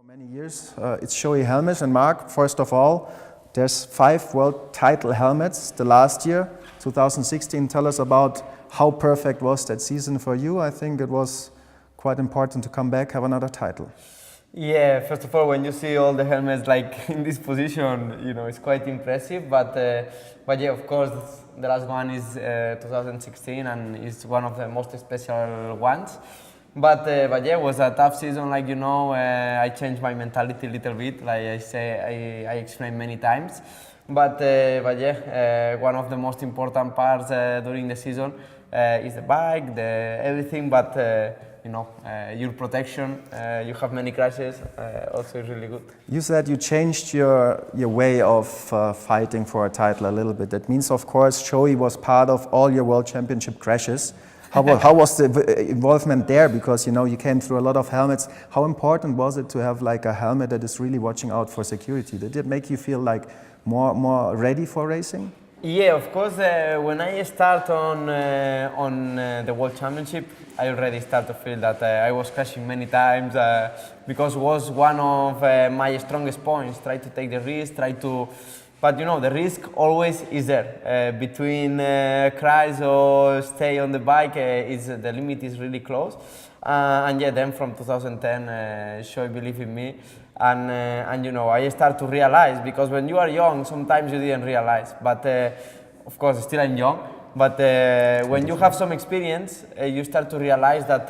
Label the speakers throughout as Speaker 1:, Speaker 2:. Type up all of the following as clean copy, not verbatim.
Speaker 1: Many years, it's SHOEI helmets, and Mark, first of all, there's 5 world title helmets the last year, 2016. Tell us about how perfect was that season for you. I think it was quite important to come back, have another title.
Speaker 2: Yeah, first of all, when you see all the helmets like in this position, it's quite impressive. But yeah, of course, the last one is 2016, and it's one of the most special ones. But yeah, it was a tough season. I changed my mentality a little bit. Like I explained many times. But yeah, one of the most important parts during the season is the bike, everything. But your protection, you have many crashes, also is really good.
Speaker 1: You said you changed your way of fighting for a title a little bit. That means, of course, SHOEI was part of all your World Championship crashes. How was the involvement there? Because you came through a lot of helmets. How important was it to have like a helmet that is really watching out for security? Did it make you feel like more ready for racing?
Speaker 2: Yeah, of course. When I start on the World Championship, I already start to feel that I was crashing many times because it was one of my strongest points. Try to take the risk, but the risk always is there. Between crash or stay on the bike, the limit is really close. And yeah, then from 2010, SHOEI believed in me. And I start to realize, because when you are young, sometimes you didn't realize. But of course, still I'm young. But when you have some experience, you start to realize that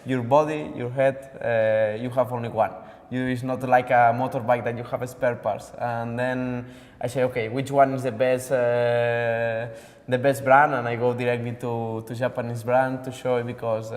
Speaker 2: your body, your head, you have only one. It's not like a motorbike that you have spare parts. And then I say, okay, which one is the best brand? And I go directly to Japanese brand, to SHOEI, because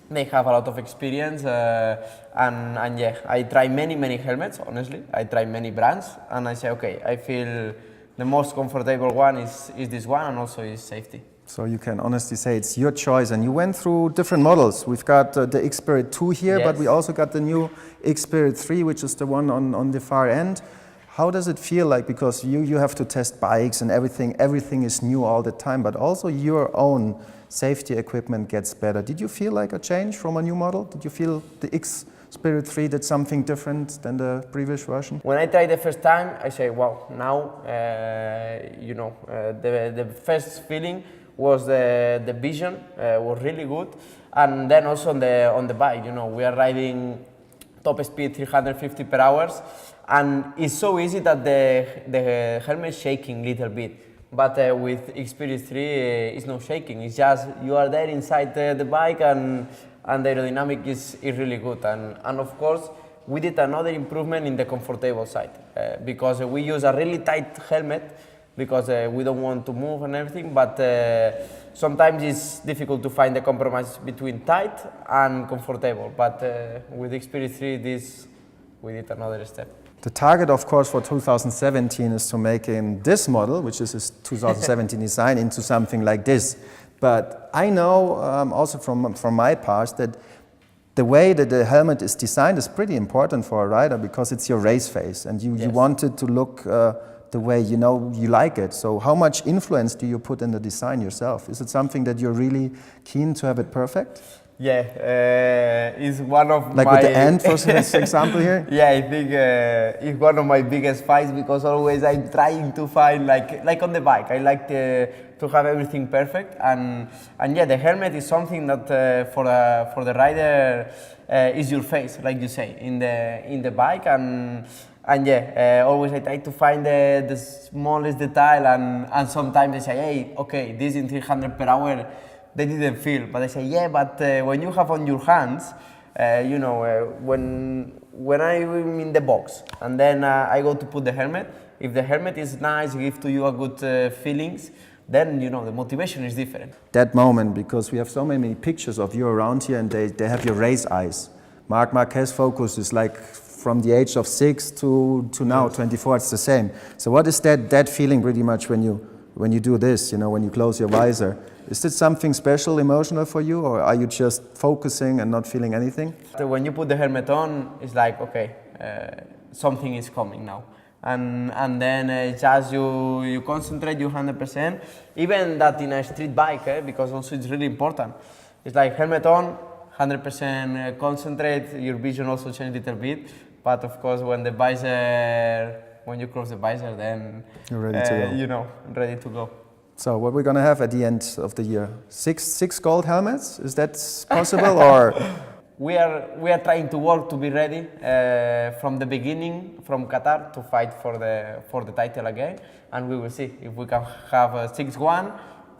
Speaker 2: they have a lot of experience. And yeah, I try many helmets, honestly. I try many brands, and I say, okay, I feel the most comfortable one is this one, and also is safety.
Speaker 1: So you can honestly say it's your choice, and you went through different models. We've got the X-Spirit 2 here, yes. But we also got the new X-Spirit 3, which is the one on the far end. How does it feel like? Because you have to test bikes and everything is new all the time, but also your own safety equipment gets better. Did you feel like a change from a new model? Did you feel the X-Spirit 3 did something different than the previous version?
Speaker 2: When I tried the first time, I say, wow, now, the first feeling was the vision was really good. And then also on the bike, we are riding top speed 350 per hour, and it's so easy that the helmet is shaking a little bit. But with X-Spirit 3, it's no shaking. It's just you are there inside the bike, and the aerodynamic is really good. And of course, we did another improvement in the comfortable side because we use a really tight helmet because we don't want to move and everything. But sometimes it's difficult to find the compromise between tight and comfortable. But with X-Spirit 3, we did another step.
Speaker 1: The target, of course, for 2017 is to make this model, which is his 2017 design, into something like this. But I know also from my past that the way that the helmet is designed is pretty important for a rider because it's your race face, and you want it to look the way you like it. So how much influence do you put in the design yourself? Is it something that you're really keen to have it perfect?
Speaker 2: Yeah, it's one of
Speaker 1: like with the end, for example, here?
Speaker 2: Yeah, I think it's one of my biggest fights because always I'm trying to find, like on the bike, I like to have everything perfect. And yeah, the helmet is something that for the rider is your face, like you say, in the bike. And yeah, always I try to find the smallest detail, and sometimes I say, hey, okay, this in 300 per hour, they didn't feel, but I say, yeah, but when you have on your hands, when I'm in the box, and then I go to put the helmet, if the helmet is nice, give to you a good feelings, then, the motivation is different.
Speaker 1: That moment, because we have so many pictures of you around here, and they have your race eyes. Marquez focus is like from the age of 6 to now, 24, it's the same. So what is that feeling pretty much when you do this, when you close your visor? Is it something special, emotional for you, or are you just focusing and not feeling anything?
Speaker 2: When you put the helmet on, it's like, okay, something is coming now. And then just you concentrate, you 100%. Even that in a street bike, because also it's really important. It's like helmet on, 100% concentrate. Your vision also change a little bit, but of course when you cross the visor, then
Speaker 1: you're ready to go.
Speaker 2: You know, ready to go.
Speaker 1: So what we're going to have at the end of the year? Six gold helmets? Is that possible or?
Speaker 2: We are trying to work to be ready from the beginning, from Qatar, to fight for the title again, and we will see if we can have a 6-1,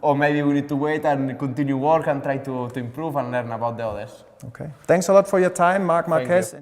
Speaker 2: or maybe we need to wait and continue work and try to improve and learn about the others.
Speaker 1: Okay. Thanks a lot for your time, Marc Marquez.